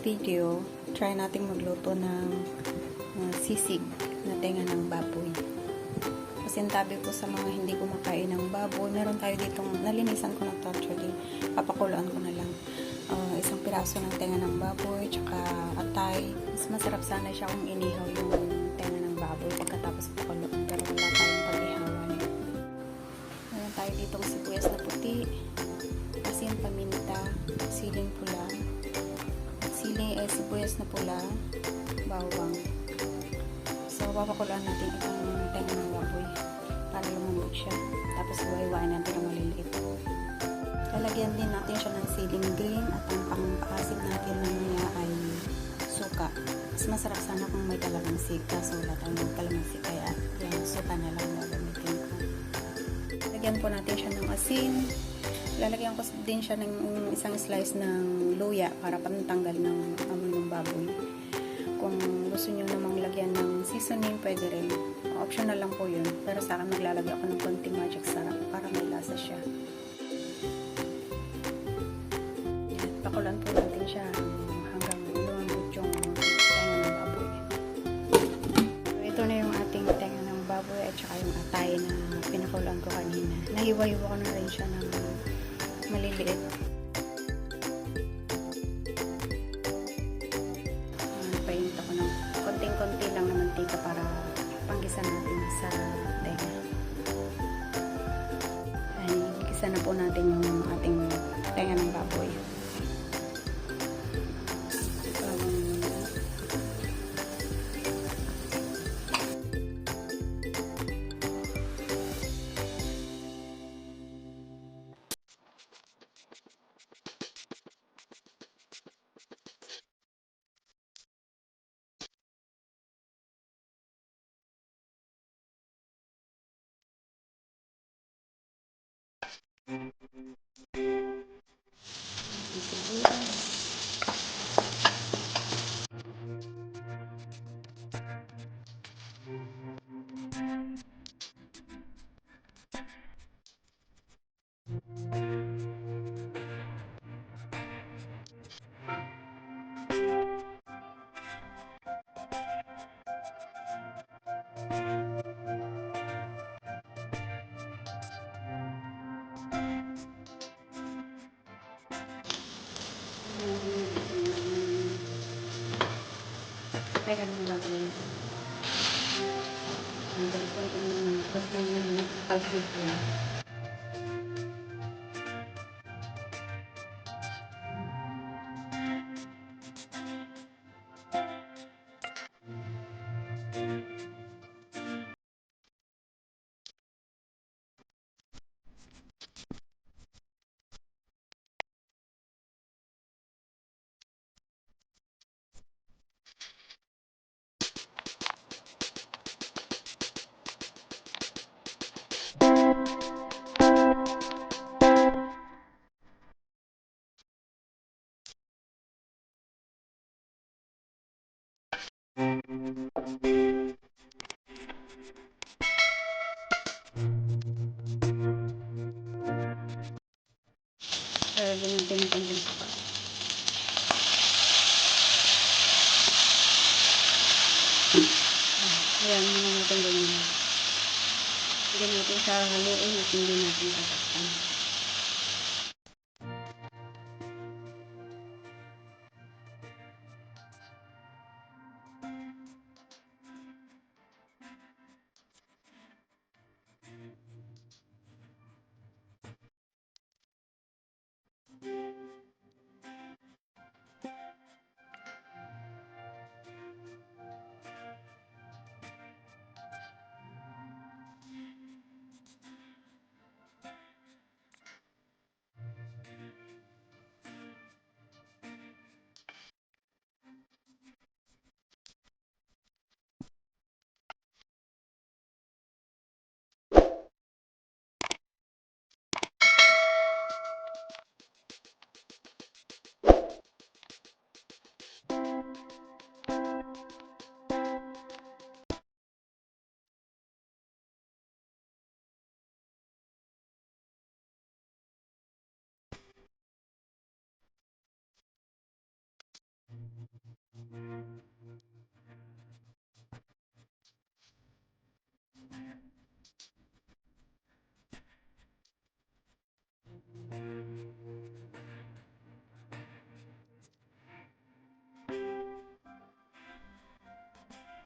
video, try nating magluto ng sisig na tenga ng baboy. Pasintabi po sa mga hindi kumakain ng baboy, meron tayo ditong, nalinisan ko na to actually, papakuluan ko na lang. Isang piraso ng tenga ng baboy, tsaka atay. Mas masarap sana siya kung inihaw yung tenga ng baboy pagkatapos pakuluan, pero wala tayong pag-ihawan. Meron tayo ditong sibuyas na puti, asin, paminta, siling pula, sibuyas na pula, bawang. So, papakuluan natin itong tenga ng baboy para lumambot siya. Tapos, buhay-buhay natin ang maliliit. Lalagyan din natin siya ng siling green at ang pang-paasim natin niya ay suka. Mas masarap sana kung may kalamansi, kaso wala tayong kalamansi, kaya yung suka na lang gagamitin ko. Lagyan po natin siya ng asin. Lalagyan ko din siya ng isang slice ng luya para pantanggal ng amoy ng baboy. Kung gusto nyo namang lagyan ng seasoning, pwede rin. Optional lang po yun. Pero sa akin, maglalagay ako ng konting magic sarap para may lasa siya. Pakulan po natin siya hanggang lumambot yung tenga ng baboy. So, ito na yung ating tenga ng baboy at saka yung atay na pinakulan ko kanina. Nahiwa-hiwa ko na rin siya ng maliliit. Painit ako ng konting-konti lang na mantika para panggisa natin sa tenga. Ay, gisa na po natin yung ating tenga ng baboy. Teka naman lang rin. Ang telepon ko naman. Basta yung pag-hit ko. Gamitin natin yung suka. Ayan, mga natin ganyan. Hindi natin siya haluin at hindi natin tatakpan.